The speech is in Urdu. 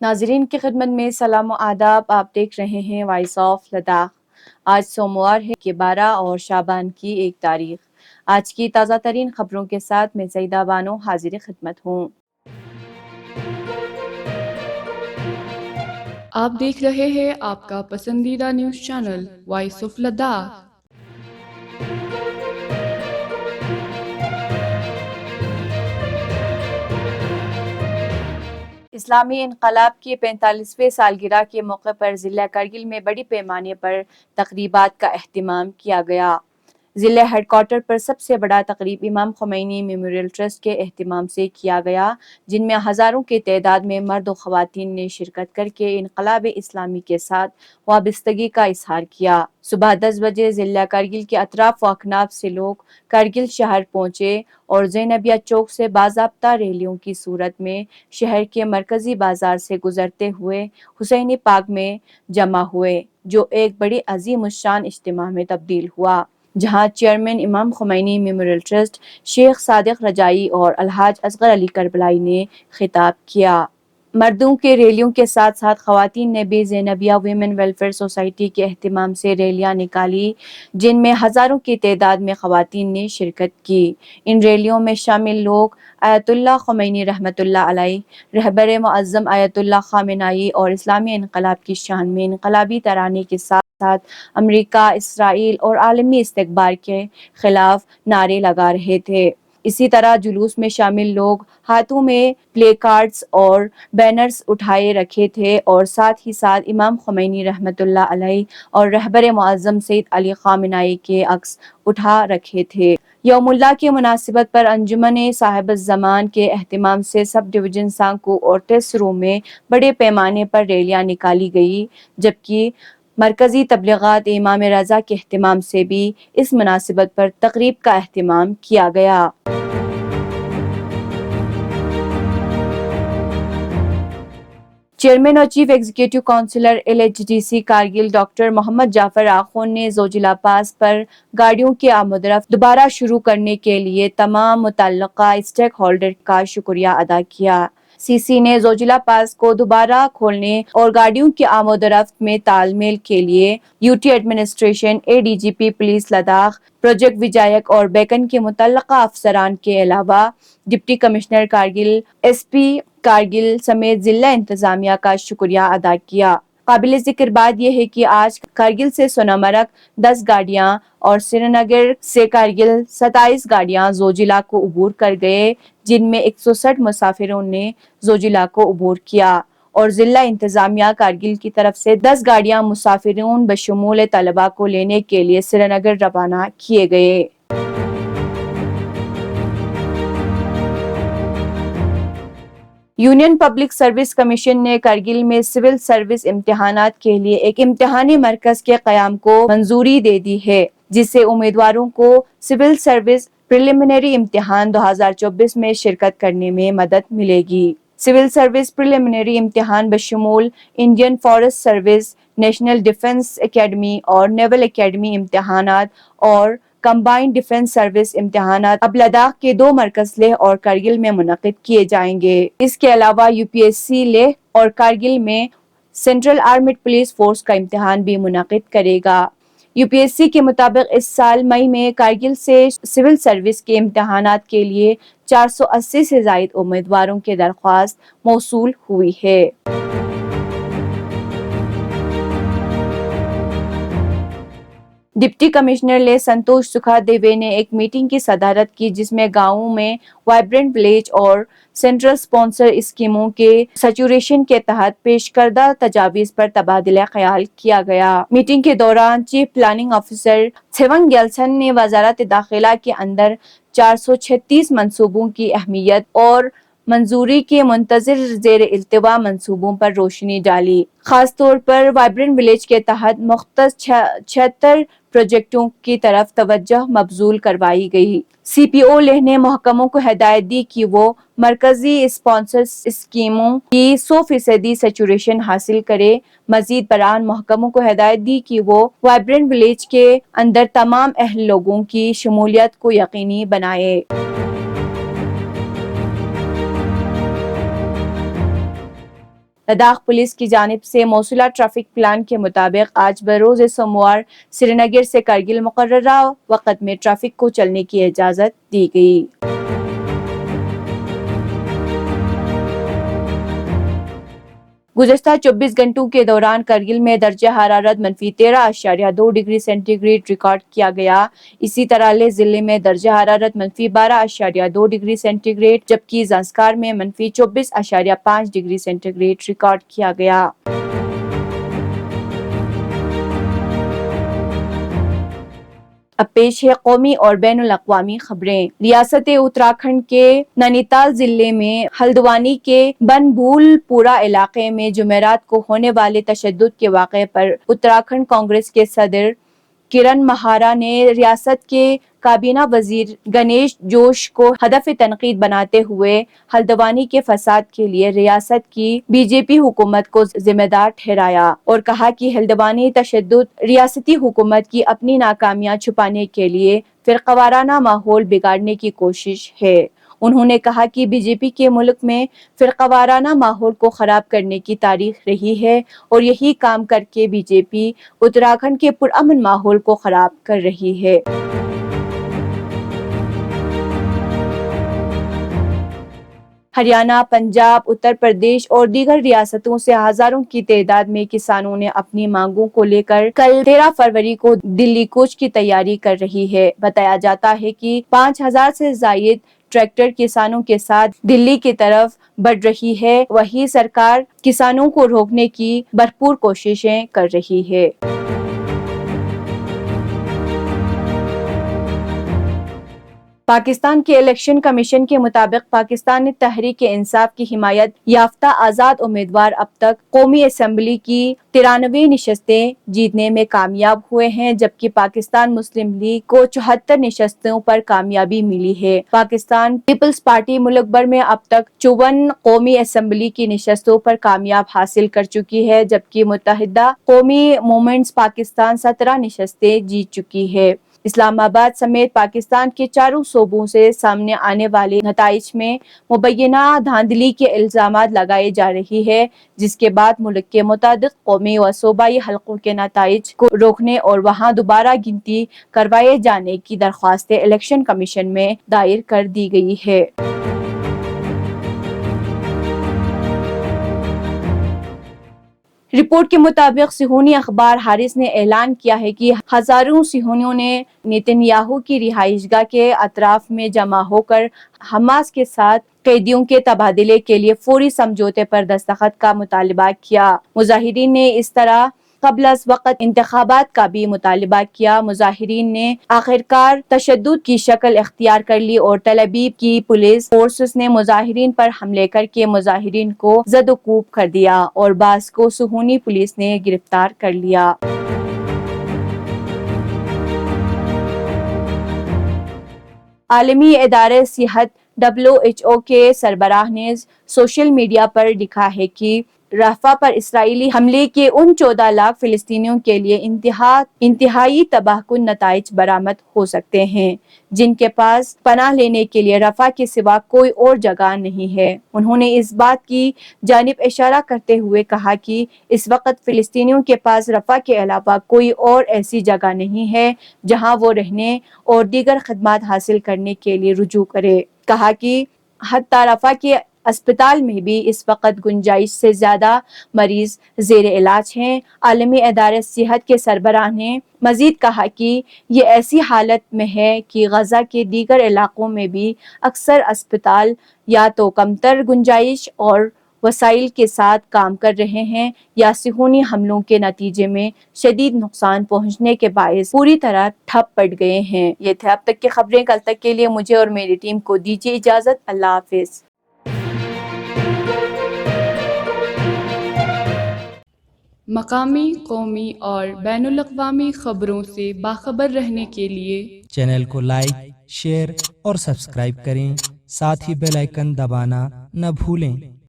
ناظرین کی خدمت میں سلام و آداب۔ آپ دیکھ رہے ہیں وائس آف لداخ۔ آج سوموار ہے کہ 12 اور شعبان کی 1 تاریخ۔ آج کی تازہ ترین خبروں کے ساتھ میں سعیدہ بانو حاضر خدمت ہوں۔ آپ دیکھ رہے ہیں آپ کا پسندیدہ news channel voice of Ladakh. اسلامی انقلاب کی 45ویں سالگرہ کے موقع پر ضلع کرگل میں بڑی پیمانے پر تقریبات کا اہتمام کیا گیا۔ ضلع ہیڈ کوارٹر پر سب سے بڑا تقریب امام خمینی میموریل ٹرسٹ کے اہتمام سے کیا گیا، جن میں ہزاروں کی تعداد میں مرد و خواتین نے شرکت کر کے انقلاب اسلامی کے ساتھ وابستگی کا اظہار کیا۔ صبح 10 بجے ضلع کرگل کے اطراف و اکناف سے لوگ کرگل شہر پہنچے اور زینبیہ چوک سے باضابطہ ریلیوں کی صورت میں شہر کے مرکزی بازار سے گزرتے ہوئے حسینی پارک میں جمع ہوئے، جو ایک بڑی عظیم الشان اجتماع میں تبدیل ہوا، جہاں چیئرمین امام خمینی میموریل ٹرسٹ شیخ صادق رجائی اور الحاج اصغر علی کربلائی نے خطاب کیا۔ مردوں کے ریلیوں کے ساتھ ساتھ خواتین نے بھی زینبیہ ویمن ویلفیئر سوسائٹی کے اہتمام سے ریلیاں نکالی، جن میں ہزاروں کی تعداد میں خواتین نے شرکت کی۔ ان ریلیوں میں شامل لوگ آیت اللہ خمینی رحمۃ اللہ علیہ، رہبر معظم آیت اللہ خامنائی اور اسلامی انقلاب کی شان میں انقلابی ترانے کے ساتھ ساتھ امریکہ، اسرائیل اور عالمی استکبار کے خلاف نعرے لگا رہے تھے۔ اسی طرح جلوس میں شامل لوگ ہاتھوں میں پلے کارڈز اور بینرز اٹھائے رکھے تھے اور ساتھ ہی ساتھ امام خمینی رحمۃ اللہ علیہ اور رہبر معظم سید علی خامنائی کے عکس اٹھا رکھے تھے۔ یوم اللہ کی مناسبت پر انجمن صاحب الزمان کے اہتمام سے سب ڈویژن سانکو اور تیسرو میں بڑے پیمانے پر ریلیاں نکالی گئی، جبکہ مرکزی تبلیغات امام رضا کے اہتمام سے بھی اس مناسبت پر تقریب کا اہتمام کیا گیا۔ چیئرمین اور chief executive councillor LHDC Kargil doctor Mohammad Jafar Akhoon نے زوجیلا پاس پر گاڑیوں کی آمد و رفت دوبارہ شروع کرنے کے لیے تمام متعلقہ اسٹیک ہولڈر کا شکریہ ادا کیا۔ CC نے زوجیلا پاس کو دوبارہ کھولنے اور گاڑیوں کی آمد و رفت میں تال میل کے لیے UT administration, ADGP police Ladakh, project Vijayak اور بیکن کے متعلقہ افسران کے علاوہ deputy commissioner Kargil, SP Kargil سمیت ضلع انتظامیہ کا شکریہ ادا کیا۔ قابل ذکر بات یہ ہے کہ آج کارگل سے سونامرگ 10 گاڑیاں اور سری نگر سے کارگل 27 گاڑیاں زوجیلا کو عبور کر گئے، جن میں 160 مسافروں نے زوجیلا کو عبور کیا، اور ضلع انتظامیہ کارگل کی طرف سے 10 گاڑیاں مسافرون بشمول طلباء کو لینے کے لیے سری نگر روانہ کیے گئے۔ یونین پبلک سروس کمیشن نے کرگل میں سول سروس امتحانات کے لیے ایک امتحانی مرکز کے قیام کو منظوری دے دی ہے، جس سے امیدواروں کو سول سروس پریلیمنری امتحان 2024 میں شرکت کرنے میں مدد ملے گی۔ سول سروس پریلیمنری امتحان بشمول Indian forest service, national defence academy اور نیول اکیڈمی امتحانات اور کمبائنڈ ڈیفنس سروس امتحانات اب لداخ کے 2 مرکز لیہ اور کرگل میں منعقد کیے جائیں گے۔ اس کے علاوہ UPSC لیہ اور کرگل میں سینٹرل آرمڈ پولیس فورس کا امتحان بھی منعقد کرے گا۔ UPSC کے مطابق اس سال مئی میں کرگل سے سول سروس کے امتحانات کے لیے 480 سے زائد امیدواروں کی درخواست موصول ہوئی ہے۔ ڈپٹی کمشنر لیہ سنتوش سکھا دیوے نے ایک میٹنگ کی صدارت کی، جس میں گاؤں میں وائبرنٹ ولیج اور سینٹرل اسپانسر اسکیموں کے سچوریشن کے تحت پیش کردہ تجاویز پر تبادلہ خیال کیا گیا۔ میٹنگ کے دوران چیف پلاننگ آفیسر چھونگ گیلسن نے وزارت داخلہ کے اندر 436 منصوبوں کی اہمیت اور منظوری کے منتظر زیر التواء منصوبوں پر روشنی ڈالی۔ خاص طور پر وائبرنٹ ولیج کے تحت مختص 76 پروجیکٹوں کی طرف توجہ مبذول کروائی گئی۔ CPO لیہ نے محکموں کو ہدایت دی کہ وہ مرکزی اسپانسر اسکیموں کی 100% سیچوریشن حاصل کرے۔ مزید برآں محکموں کو ہدایت دی کہ وہ وائبرنٹ ولیج کے اندر تمام اہل لوگوں کی شمولیت کو یقینی بنائے۔ لداخ پولیس کی جانب سے موصولہ ٹریفک پلان کے مطابق آج بروز سوموار سری نگر سے کرگل مقررہ وقت میں ٹریفک کو چلنے کی اجازت دی گئی۔ گزشتہ 24 گھنٹوں کے دوران کرگل میں درجہ حرارت -13.2 ڈگری سینٹی گریڈ ریکارڈ کیا گیا۔ اسی طرح لیہ ضلع میں درجہ حرارت -12.2 ڈگری سینٹی گریڈ جبکہ زنسکار میں -24.5 ڈگری سینٹی گریڈ ریکارڈ کیا گیا۔ اب پیش ہے قومی اور بین الاقوامی خبریں۔ ریاست اتراکھنڈ کے نینی تال ضلع میں ہلدوانی کے بن بھول پورہ علاقے میں جمعرات کو ہونے والے تشدد کے واقعے پر اتراکھنڈ کانگریس کے صدر کرن مہارا نے ریاست کے کابینہ وزیر گنیش جوش کو ہدف تنقید بناتے ہوئے ہلدوانی کے فساد کے لیے ریاست کی بی جے پی حکومت کو ذمہ دار ٹھہرایا اور کہا کہ ہلدوانی تشدد ریاستی حکومت کی اپنی ناکامیاں چھپانے کے لیے فرقہ وارانہ ماحول بگاڑنے کی کوشش ہے۔ انہوں نے کہا کہ بی جے پی کے ملک میں فرقہ وارانہ ماحول کو خراب کرنے کی تاریخ رہی ہے اور یہی کام کر کے بی جے پی اتراکھنڈ کے پرامن ماحول کو خراب کر رہی ہے۔ ہریانہ، پنجاب، اتر پردیش اور دیگر ریاستوں سے ہزاروں کی تعداد میں کسانوں نے اپنی مانگوں کو لے کر کل 13 فروری کو دلی کوچ کی تیاری کر رہی ہے۔ بتایا جاتا ہے کہ 5000 سے زائد ٹریکٹر کسانوں کے ساتھ دلی کی طرف بڑھ رہی ہے، وہیں سرکار کسانوں کو روکنے کی بھرپور کوششیں کر رہی ہے۔ پاکستان کے الیکشن کمیشن کے مطابق پاکستان تحریک انصاف کی حمایت یافتہ آزاد امیدوار اب تک قومی اسمبلی کی 93 نشستیں جیتنے میں کامیاب ہوئے ہیں جبکہ پاکستان مسلم لیگ کو 74 نشستوں پر کامیابی ملی ہے۔ پاکستان پیپلز پارٹی ملک بھر میں اب تک 54 قومی اسمبلی کی نشستوں پر کامیاب حاصل کر چکی ہے جبکہ متحدہ قومی موومنٹس پاکستان 17 نشستیں جیت چکی ہے۔ اسلام آباد سمیت پاکستان کے چاروں صوبوں سے سامنے آنے والے نتائج میں مبینہ دھاندلی کے الزامات لگائے جا رہے ہیں جس کے بعد ملک کے متعدد قومی و صوبائی حلقوں کے نتائج کو روکنے اور وہاں دوبارہ گنتی کروائے جانے کی درخواستیں الیکشن کمیشن میں دائر کر دی گئی ہے۔ رپورٹ کے مطابق صہیونی اخبار حارث نے اعلان کیا ہے کہ ہزاروں صہیونیوں نے نیتن یاہو کی رہائش گاہ کے اطراف میں جمع ہو کر حماس کے ساتھ قیدیوں کے تبادلے کے لیے فوری سمجھوتے پر دستخط کا مطالبہ کیا۔ مظاہرین نے اس طرح قبل از وقت انتخابات کا بھی مطالبہ کیا۔ مظاہرین نے آخرکار تشدد کی شکل اختیار کر لی اور تل ابیب کی پولیس فورسز نے مظاہرین پر حملے کر کے مظاہرین کو زد و کوب کر دیا اور بعض کو صہیونی پولیس نے گرفتار کر لیا۔ عالمی ادارہ صحت WHO کے سربراہ نے سوشل میڈیا پر لکھا ہے کہ رفح پر اسرائیلی حملے کے ان 14 لاکھ فلسطینیوں کے لیے انتہائی تباہ کن نتائج برآمد ہو سکتے ہیں جن کے پاس پناہ لینے کے لیے رفح کے سوا کوئی اور جگہ نہیں ہے۔ انہوں نے اس بات کی جانب اشارہ کرتے ہوئے کہا کہ اس وقت فلسطینیوں کے پاس رفح کے علاوہ کوئی اور ایسی جگہ نہیں ہے جہاں وہ رہنے اور دیگر خدمات حاصل کرنے کے لیے رجوع کرے۔ کہا کہ حتی رفح کے اسپتال میں بھی اس وقت گنجائش سے زیادہ مریض زیر علاج ہیں۔ عالمی ادارہ صحت کے سربراہ نے مزید کہا کہ یہ ایسی حالت میں ہے کہ غزہ کے دیگر علاقوں میں بھی اکثر اسپتال یا تو کمتر گنجائش اور وسائل کے ساتھ کام کر رہے ہیں یا صہیونی حملوں کے نتیجے میں شدید نقصان پہنچنے کے باعث پوری طرح ٹھپ پڑ گئے ہیں۔ یہ تھے اب تک کی خبریں۔ کل تک کے لیے مجھے اور میری ٹیم کو دیجیے اجازت۔ اللہ حافظ۔ مقامی، قومی اور بین الاقوامی خبروں سے باخبر رہنے کے لیے چینل کو لائک، شیئر اور سبسکرائب کریں، ساتھ ہی بیل آئیکن دبانا نہ بھولیں۔